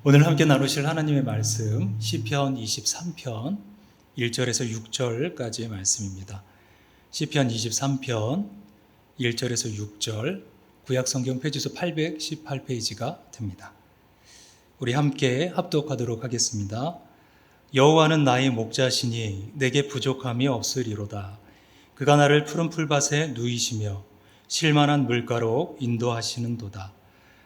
오늘 함께 나누실 하나님의 말씀 시편 23편 1절에서 6절까지의 말씀입니다. 시편 23편 1절에서 6절 구약성경 페이지수 818페이지가 됩니다. 우리 함께 합독하도록 하겠습니다. 여호와는 나의 목자시니 내게 부족함이 없으리로다. 그가 나를 푸른 풀밭에 누이시며 쉴만한 물가로 인도하시는도다.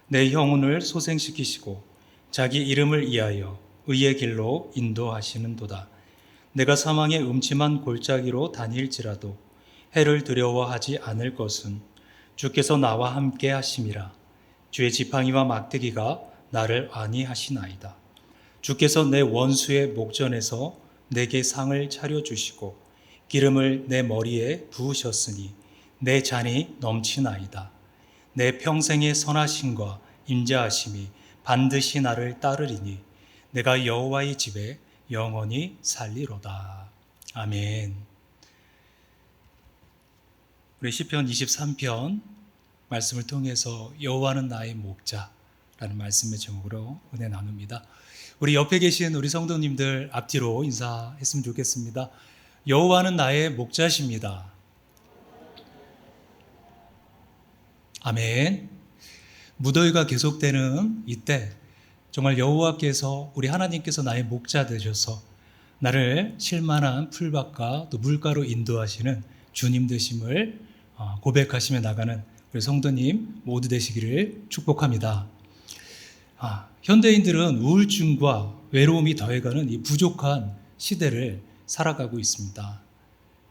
내 영혼을 소생시키시고 자기 이름을 위하여 의의 길로 인도하시는도다. 내가 사망의 음침한 골짜기로 다닐지라도 해를 두려워하지 않을 것은 주께서 나와 함께 하심이라. 주의 지팡이와 막대기가 나를 안위하시나이다. 주께서 내 원수의 목전에서 내게 상을 차려주시고 기름을 내 머리에 부으셨으니 내 잔이 넘치나이다. 내 평생의 선하심과 인자하심이 반드시 나를 따르리니 내가 여호와의 집에 영원히 살리로다. 아멘. 우리 시편 23편 말씀을 통해서 여호와는 나의 목자라는 말씀의 제목으로 은혜 나눕니다. 우리 옆에 계신 우리 성도님들 앞뒤로 인사했으면 좋겠습니다. 여호와는 나의 목자십니다. 아멘. 무더위가 계속되는 이때 정말 여호와께서 우리 하나님께서 나의 목자 되셔서 나를 쉴만한 풀밭과 또 물가로 인도하시는 주님 되심을 고백하시며 나가는 우리 성도님 모두 되시기를 축복합니다. 현대인들은 우울증과 외로움이 더해가는 이 부족한 시대를 살아가고 있습니다.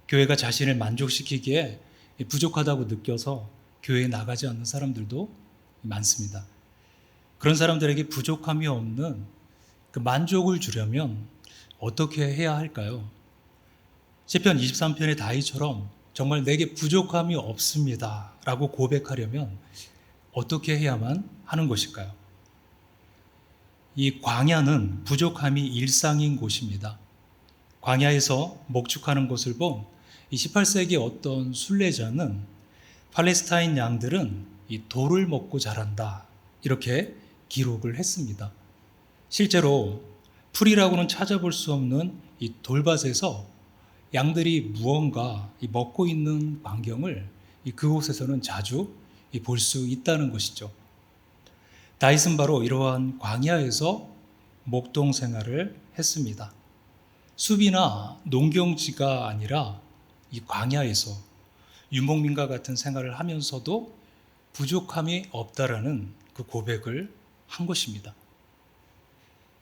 교회가 자신을 만족시키기에 부족하다고 느껴서 교회에 나가지 않는 사람들도 많습니다. 그런 사람들에게 부족함이 없는 그 만족을 주려면 어떻게 해야 할까요? 시편 23편의 다윗처럼 정말 내게 부족함이 없습니다 라고 고백하려면 어떻게 해야만 하는 것일까요? 이 광야는 부족함이 일상인 곳입니다. 광야에서 목축하는 것을 본 이 18세기 어떤 순례자는 팔레스타인 양들은 이 돌을 먹고 자란다 이렇게 기록을 했습니다. 실제로 풀이라고는 찾아볼 수 없는 이 돌밭에서 양들이 무언가 먹고 있는 광경을 그곳에서는 자주 볼 수 있다는 것이죠. 다윗은 바로 이러한 광야에서 목동 생활을 했습니다. 숲이나 농경지가 아니라 이 광야에서 유목민과 같은 생활을 하면서도 부족함이 없다라는 그 고백을 한 것입니다.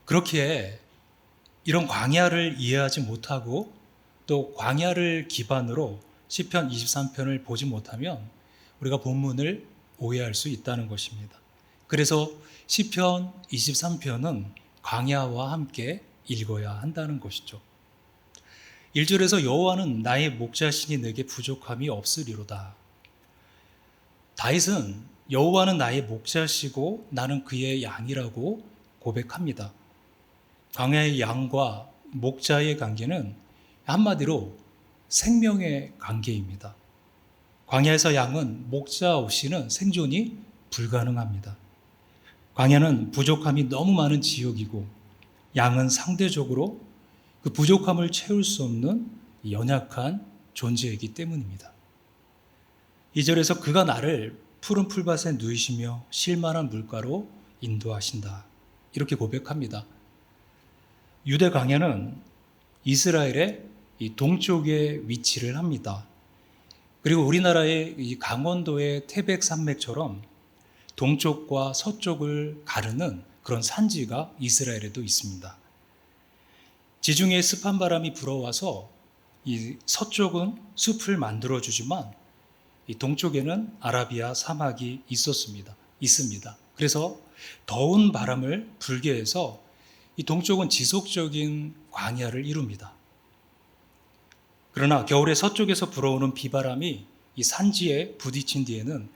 그렇기에 이런 광야를 이해하지 못하고 또 광야를 기반으로 시편 23편을 보지 못하면 우리가 본문을 오해할 수 있다는 것입니다. 그래서 시편 23편은 광야와 함께 읽어야 한다는 것이죠. 1절에서 여호와는 나의 목자시니 내게 부족함이 없으리로다. 다윗은 여호와는 나의 목자시고 나는 그의 양이라고 고백합니다. 광야의 양과 목자의 관계는 한마디로 생명의 관계입니다. 광야에서 양은 목자 없이는 생존이 불가능합니다. 광야는 부족함이 너무 많은 지역이고 양은 상대적으로 그 부족함을 채울 수 없는 연약한 존재이기 때문입니다. 2절에서 그가 나를 푸른 풀밭에 누이시며 쉴만한 물가로 인도하신다. 이렇게 고백합니다. 유대 광야는 이스라엘의 이 동쪽에 위치를 합니다. 그리고 우리나라의 이 강원도의 태백산맥처럼 동쪽과 서쪽을 가르는 그런 산지가 이스라엘에도 있습니다. 지중해 습한 바람이 불어와서 이 서쪽은 숲을 만들어주지만 이 동쪽에는 아라비아 사막이 있습니다. 그래서 더운 바람을 불게 해서 이 동쪽은 지속적인 광야를 이룹니다. 그러나 겨울에 서쪽에서 불어오는 비바람이 이 산지에 부딪힌 뒤에는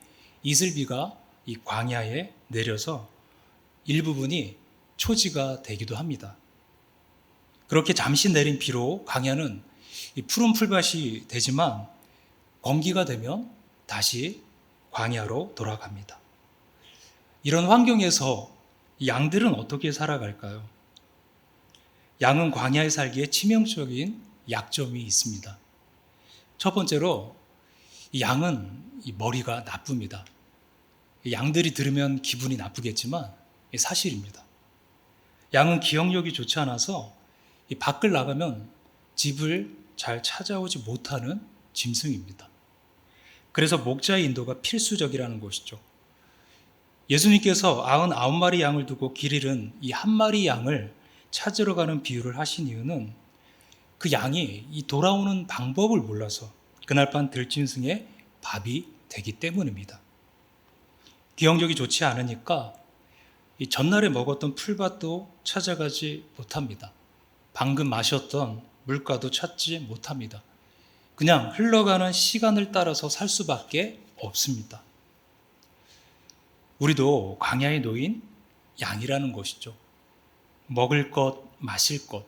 이슬비가 이 광야에 내려서 일부분이 초지가 되기도 합니다. 그렇게 잠시 내린 비로 광야는 이 푸른 풀밭이 되지만 건기가 되면 다시 광야로 돌아갑니다. 이런 환경에서 양들은 어떻게 살아갈까요? 양은 광야에 살기에 치명적인 약점이 있습니다. 첫 번째로 이 양은 이 머리가 나쁩니다. 양들이 들으면 기분이 나쁘겠지만 사실입니다. 양은 기억력이 좋지 않아서 이 밖을 나가면 집을 잘 찾아오지 못하는 짐승입니다. 그래서 목자의 인도가 필수적이라는 것이죠. 예수님께서 99마리 양을 두고 길 잃은 이 한 마리 양을 찾으러 가는 비유를 하신 이유는 그 양이 이 돌아오는 방법을 몰라서 그날 밤 들짐승의 밥이 되기 때문입니다. 기억력이 좋지 않으니까 이 전날에 먹었던 풀밭도 찾아가지 못합니다. 방금 마셨던 물가도 찾지 못합니다. 그냥 흘러가는 시간을 따라서 살 수밖에 없습니다. 우리도 광야에 놓인 양이라는 것이죠. 먹을 것, 마실 것,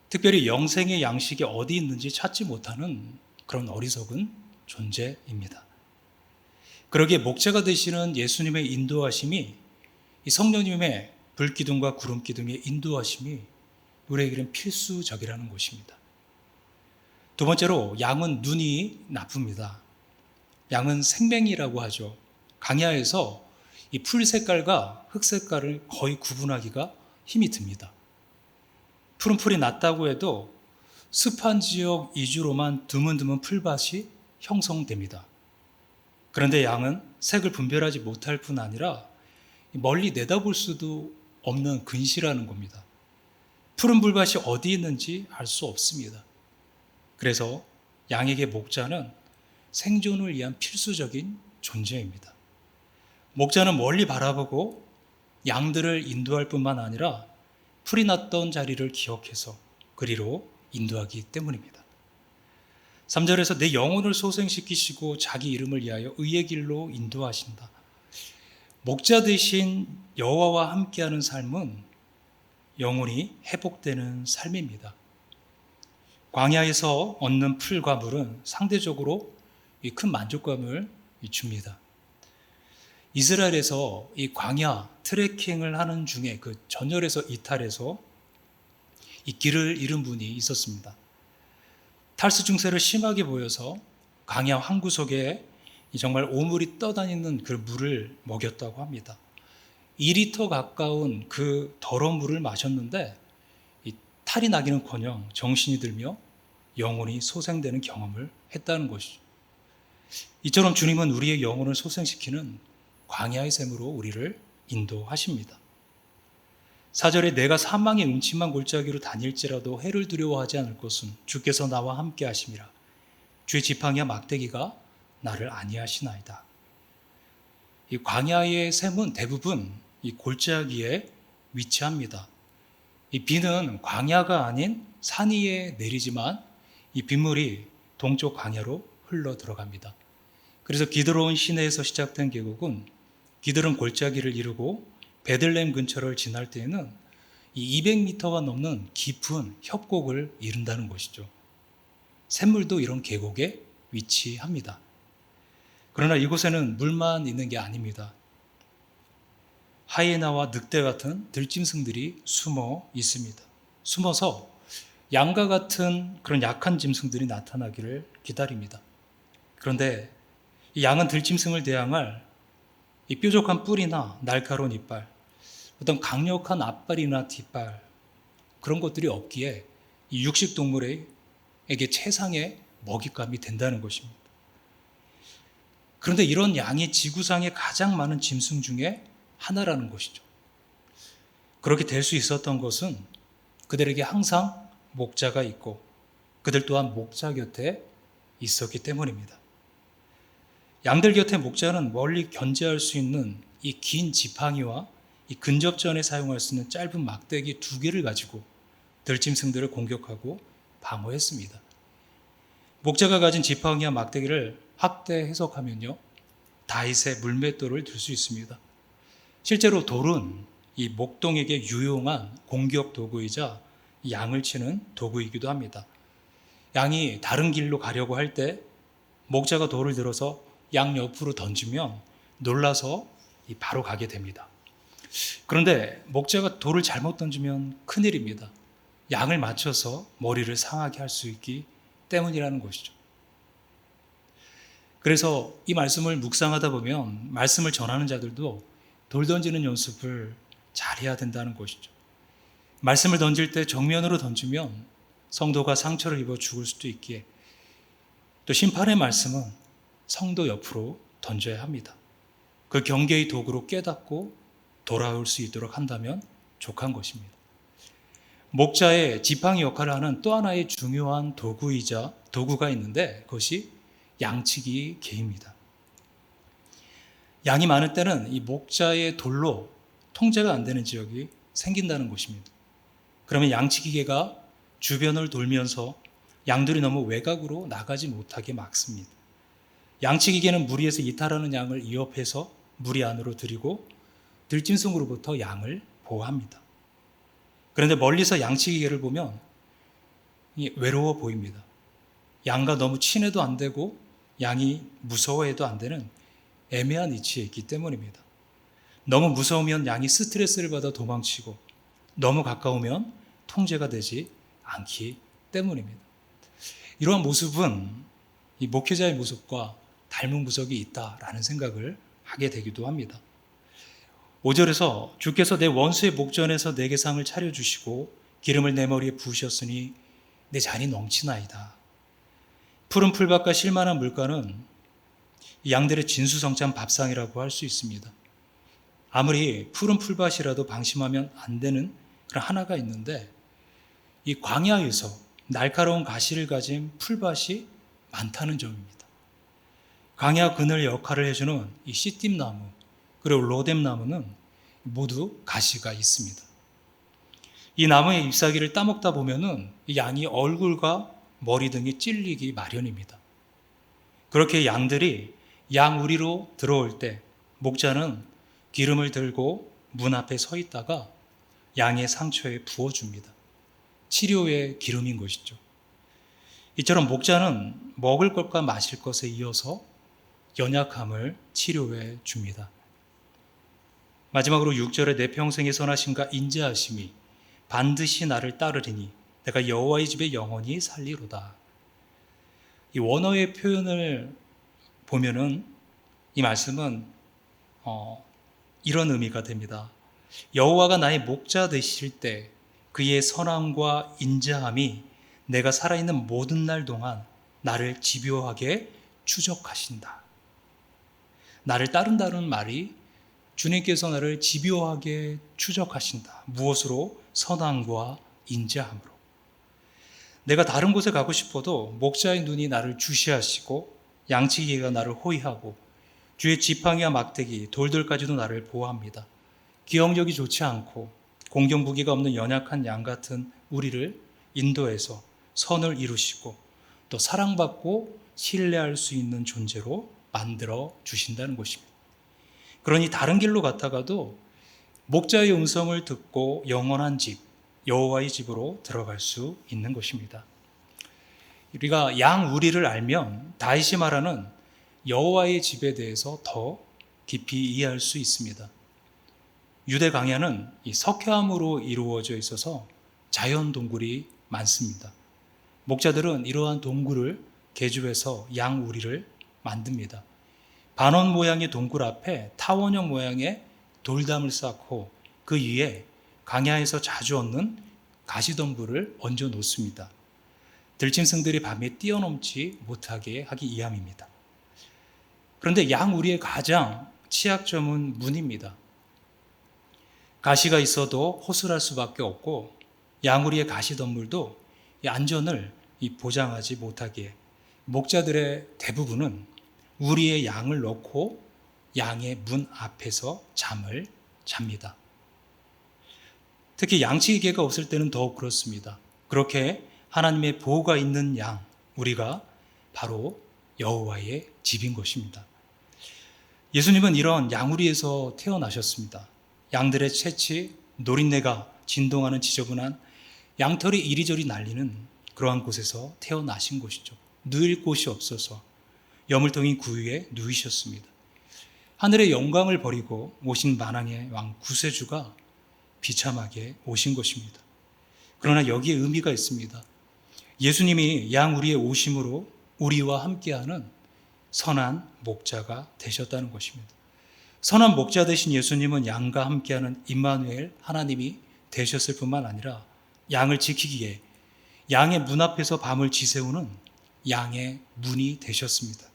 특별히 영생의 양식이 어디 있는지 찾지 못하는 그런 어리석은 존재입니다. 그러기에 목자가 되시는 예수님의 인도하심이, 이 성령님의 불기둥과 구름기둥의 인도하심이 우리에게는 필수적이라는 것입니다. 두 번째로 양은 눈이 나쁩니다. 양은 생명이라고 하죠. 광야에서 이 풀 색깔과 흙 색깔을 거의 구분하기가 힘이 듭니다. 푸른 풀이 났다고 해도 습한 지역 위주로만 드문드문 풀밭이 형성됩니다. 그런데 양은 색을 분별하지 못할 뿐 아니라 멀리 내다볼 수도 없는 근시라는 겁니다. 푸른 풀밭이 어디 있는지 알 수 없습니다. 그래서 양에게 목자는 생존을 위한 필수적인 존재입니다. 목자는 멀리 바라보고 양들을 인도할 뿐만 아니라 풀이 났던 자리를 기억해서 그리로 인도하기 때문입니다. 3절에서 내 영혼을 소생시키시고 자기 이름을 위하여 의의 길로 인도하신다. 목자 되신 여호와와 함께하는 삶은 영혼이 회복되는 삶입니다. 광야에서 얻는 풀과 물은 상대적으로 큰 만족감을 줍니다. 이스라엘에서 이 광야 트레킹을 하는 중에 그 전열에서 이탈해서 이 길을 잃은 분이 있었습니다. 탈수 증세를 심하게 보여서 광야 황구석에 정말 오물이 떠다니는 그 물을 먹였다고 합니다. 2리터 가까운 그 더러운 물을 마셨는데 이 탈이 나기는커녕 정신이 들며 영혼이 소생되는 경험을 했다는 것이죠. 이처럼 주님은 우리의 영혼을 소생시키는 광야의 샘으로 우리를 인도하십니다. 4절에 내가 사망의 음침한 골짜기로 다닐지라도 해를 두려워하지 않을 것은 주께서 나와 함께 하심이라. 주의 지팡이와 막대기가 나를 안위하시나이다. 이 광야의 샘은 대부분 이 골짜기에 위치합니다. 이 비는 광야가 아닌 산 위에 내리지만 이 빗물이 동쪽 광야로 흘러 들어갑니다. 그래서 기드론 시내에서 시작된 계곡은 기드론 골짜기를 이루고 베들레헴 근처를 지날 때에는 이 200m가 넘는 깊은 협곡을 이룬다는 것이죠. 샘물도 이런 계곡에 위치합니다. 그러나 이곳에는 물만 있는 게 아닙니다. 하이에나와 늑대 같은 들짐승들이 숨어 있습니다. 숨어서 양과 같은 그런 약한 짐승들이 나타나기를 기다립니다. 그런데 이 양은 들짐승을 대항할 이 뾰족한 뿔이나 날카로운 이빨, 어떤 강력한 앞발이나 뒷발, 그런 것들이 없기에 이 육식동물에게 최상의 먹잇감이 된다는 것입니다. 그런데 이런 양이 지구상에 가장 많은 짐승 중에 하나라는 것이죠. 그렇게 될 수 있었던 것은 그들에게 항상 목자가 있고 그들 또한 목자 곁에 있었기 때문입니다. 양들 곁에 목자는 멀리 견제할 수 있는 이 긴 지팡이와 이 근접전에 사용할 수 있는 짧은 막대기 2개를 가지고 들짐승들을 공격하고 방어했습니다. 목자가 가진 지팡이와 막대기를 확대 해석하면요, 다윗의 물맷돌을 들 수 있습니다. 실제로 돌은 이 목동에게 유용한 공격 도구이자 양을 치는 도구이기도 합니다. 양이 다른 길로 가려고 할 때 목자가 돌을 들어서 양 옆으로 던지면 놀라서 바로 가게 됩니다. 그런데 목자가 돌을 잘못 던지면 큰일입니다. 양을 맞춰서 머리를 상하게 할 수 있기 때문이라는 것이죠. 그래서 이 말씀을 묵상하다 보면 말씀을 전하는 자들도 돌 던지는 연습을 잘해야 된다는 것이죠. 말씀을 던질 때 정면으로 던지면 성도가 상처를 입어 죽을 수도 있기에, 또 심판의 말씀은 성도 옆으로 던져야 합니다. 그 경계의 도구로 깨닫고 돌아올 수 있도록 한다면 족한 것입니다. 목자의 지팡이 역할을 하는 또 하나의 중요한 도구가 있는데 그것이 양치기 개입니다. 양이 많을 때는 이 목자의 돌로 통제가 안 되는 지역이 생긴다는 것입니다. 그러면 양치기 개가 주변을 돌면서 양들이 너무 외곽으로 나가지 못하게 막습니다. 양치기 개는 무리에서 이탈하는 양을 이업해서 무리 안으로 들이고 들짐승으로부터 양을 보호합니다. 그런데 멀리서 양치기 개를 보면 외로워 보입니다. 양과 너무 친해도 안 되고 양이 무서워해도 안 되는 애매한 위치에 있기 때문입니다. 너무 무서우면 양이 스트레스를 받아 도망치고 너무 가까우면 통제가 되지 않기 때문입니다. 이러한 모습은 이 목회자의 모습과 닮은 구석이 있다라는 생각을 하게 되기도 합니다. 5절에서 주께서 내 원수의 목전에서 내게 상을 차려주시고 기름을 내 머리에 부으셨으니 내 잔이 넘치나이다. 푸른 풀밭과 실만한 물가는 양들의 진수성찬 밥상이라고 할 수 있습니다. 아무리 푸른 풀밭이라도 방심하면 안 되는 그런 하나가 있는데, 이 광야에서 날카로운 가시를 가진 풀밭이 많다는 점입니다. 광야 그늘 역할을 해주는 이 시띠나무 그리고 로뎀나무는 모두 가시가 있습니다. 이 나무의 잎사귀를 따먹다 보면은 이 양이 얼굴과 머리 등이 찔리기 마련입니다. 그렇게 양들이 양 우리로 들어올 때 목자는 기름을 들고 문 앞에 서 있다가 양의 상처에 부어줍니다. 치료의 기름인 것이죠. 이처럼 목자는 먹을 것과 마실 것에 이어서 연약함을 치료해 줍니다. 마지막으로 6절에 내 평생의 선하심과 인자하심이 반드시 나를 따르리니 내가 여호와의 집에 영원히 살리로다. 이 원어의 표현을 보면은 이 말씀은 이런 의미가 됩니다. 여호와가 나의 목자 되실 때 그의 선함과 인자함이 내가 살아있는 모든 날 동안 나를 집요하게 추적하신다. 나를 따른다는 말이 주님께서 나를 집요하게 추적하신다. 무엇으로? 선함과 인자함으로. 내가 다른 곳에 가고 싶어도 목자의 눈이 나를 주시하시고 양치기가 나를 호위하고 주의 지팡이와 막대기, 돌들까지도 나를 보호합니다. 기억력이 좋지 않고 공경부기가 없는 연약한 양 같은 우리를 인도해서 선을 이루시고 또 사랑받고 신뢰할 수 있는 존재로 만들어 주신다는 것입니다. 그러니 다른 길로 갔다가도 목자의 음성을 듣고 영원한 집, 여호와의 집으로 들어갈 수 있는 것입니다. 우리가 양 우리를 알면 다윗이 말하는 여호와의 집에 대해서 더 깊이 이해할 수 있습니다. 유대 광야는 이 석회암으로 이루어져 있어서 자연 동굴이 많습니다. 목자들은 이러한 동굴을 개조해서 양 우리를 만듭니다. 반원 모양의 동굴 앞에 타원형 모양의 돌담을 쌓고 그 위에 광야에서 자주 얻는 가시덤불을 얹어 놓습니다. 들짐승들이 밤에 뛰어넘지 못하게 하기 위함입니다. 그런데 양 우리의 가장 취약점은 문입니다. 가시가 있어도 호술할 수밖에 없고 양 우리의 가시덤불도 이 안전을 보장하지 못하기에 목자들의 대부분은 우리의 양을 넣고 양의 문 앞에서 잠을 잡니다. 특히 양치기개가 없을 때는 더욱 그렇습니다. 그렇게 하나님의 보호가 있는 양, 우리가 바로 여호와의 집인 것입니다. 예수님은 이런 양우리에서 태어나셨습니다. 양들의 채취, 노린내가 진동하는 지저분한 양털이 이리저리 날리는 그러한 곳에서 태어나신 것이죠. 누일 곳이 없어서 여물통인 구유에 누이셨습니다. 하늘의 영광을 버리고 오신 만왕의 왕 구세주가 비참하게 오신 것입니다. 그러나 여기에 의미가 있습니다. 예수님이 양 우리의 오심으로 우리와 함께하는 선한 목자가 되셨다는 것입니다. 선한 목자 되신 예수님은 양과 함께하는 임마누엘 하나님이 되셨을 뿐만 아니라 양을 지키기에 양의 문 앞에서 밤을 지새우는 양의 문이 되셨습니다.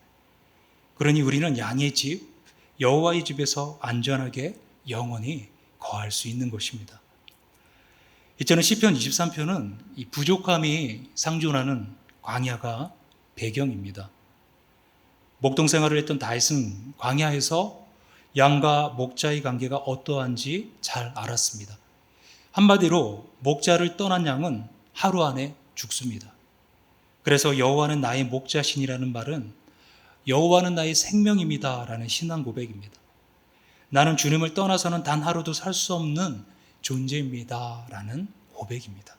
그러니 우리는 양의 집, 여호와의 집에서 안전하게 영원히 거할 수 있는 것입니다. 이제는 시편 23편은 이 부족함이 상존하는 광야가 배경입니다. 목동 생활을 했던 다윗은 광야에서 양과 목자의 관계가 어떠한지 잘 알았습니다. 한마디로 목자를 떠난 양은 하루 안에 죽습니다. 그래서 여호와는 나의 목자신이라는 말은 여호와는 나의 생명입니다 라는 신앙 고백입니다. 나는 주님을 떠나서는 단 하루도 살 수 없는 존재입니다 라는 고백입니다.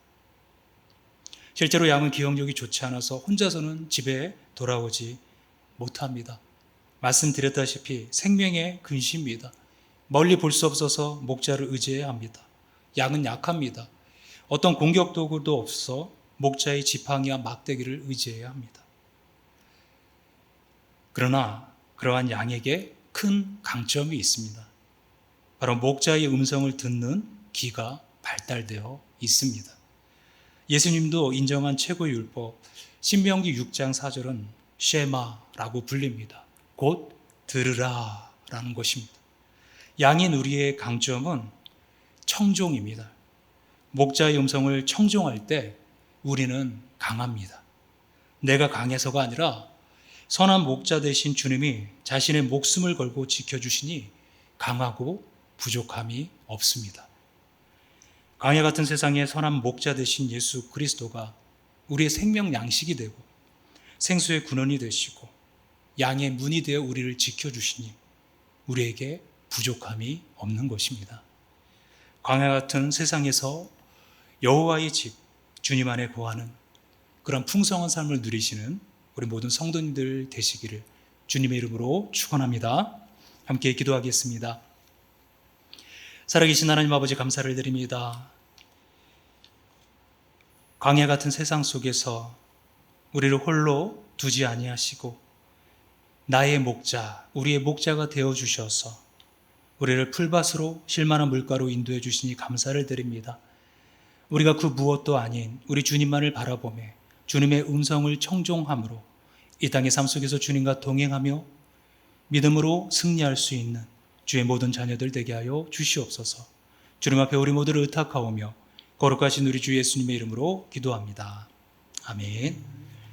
실제로 양은 기억력이 좋지 않아서 혼자서는 집에 돌아오지 못합니다. 말씀드렸다시피 생명의 근시입니다. 멀리 볼 수 없어서 목자를 의지해야 합니다. 양은 약합니다. 어떤 공격 도구도 없어 목자의 지팡이와 막대기를 의지해야 합니다. 그러나 그러한 양에게 큰 강점이 있습니다. 바로 목자의 음성을 듣는 귀가 발달되어 있습니다. 예수님도 인정한 최고의 율법 신명기 6장 4절은 쉐마라고 불립니다. 곧 들으라 라는 것입니다. 양인 우리의 강점은 청종입니다. 목자의 음성을 청종할 때 우리는 강합니다. 내가 강해서가 아니라 선한 목자 되신 주님이 자신의 목숨을 걸고 지켜주시니 강하고 부족함이 없습니다. 광야 같은 세상에 선한 목자 되신 예수 그리스도가 우리의 생명 양식이 되고 생수의 근원이 되시고 양의 문이 되어 우리를 지켜주시니 우리에게 부족함이 없는 것입니다. 광야 같은 세상에서 여호와의 집, 주님 안에 거하는 그런 풍성한 삶을 누리시는 우리 모든 성도님들 되시기를 주님의 이름으로 축원합니다. 함께 기도하겠습니다. 살아계신 하나님 아버지 감사를 드립니다. 광야 같은 세상 속에서 우리를 홀로 두지 아니하시고 나의 목자, 우리의 목자가 되어주셔서 우리를 풀밭으로 쉴만한 물가로 인도해 주시니 감사를 드립니다. 우리가 그 무엇도 아닌 우리 주님만을 바라보며 주님의 음성을 청종함으로 이 땅의 삶 속에서 주님과 동행하며 믿음으로 승리할 수 있는 주의 모든 자녀들 되게 하여 주시옵소서. 주님 앞에 우리 모두를 의탁하오며 거룩하신 우리 주 예수님의 이름으로 기도합니다. 아멘.